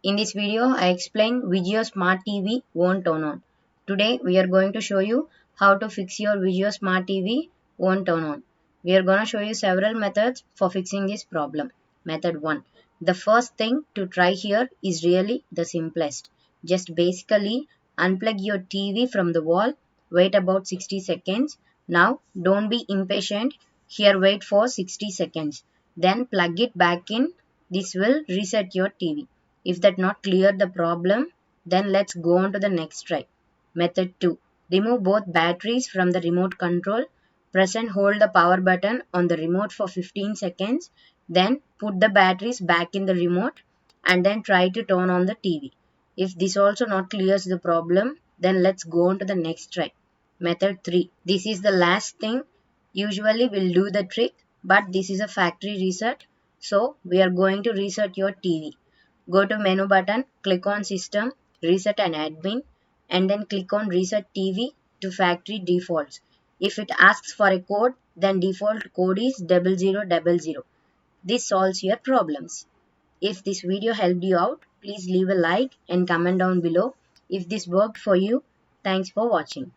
In this video, I explain Vizio Smart TV won't turn on. Today, we are going to show you how to fix your Vizio Smart TV won't turn on. We are going to show you several methods for fixing this problem. Method 1. The first thing to try here is really the simplest. Just basically unplug your TV from the wall, wait about 60 seconds. Now, don't be impatient. Here, wait for 60 seconds. Then plug it back in. This will reset your TV. If that not clear the problem, then let's go on to the next try. Method 2. Remove both batteries from the remote control. Press and hold the power button on the remote for 15 seconds. Then put the batteries back in the remote and then try to turn on the TV. If this also not clears the problem, then let's go on to the next try. Method 3. This is the last thing. Usually will do the trick, but this is a factory reset. So we are going to reset your TV. Go to menu button, click on system, reset and admin, and then click on reset TV to factory defaults. If it asks for a code, then default code is 0000. This solves your problems. If this video helped you out, please leave a like and comment down below. If this worked for you, thanks for watching.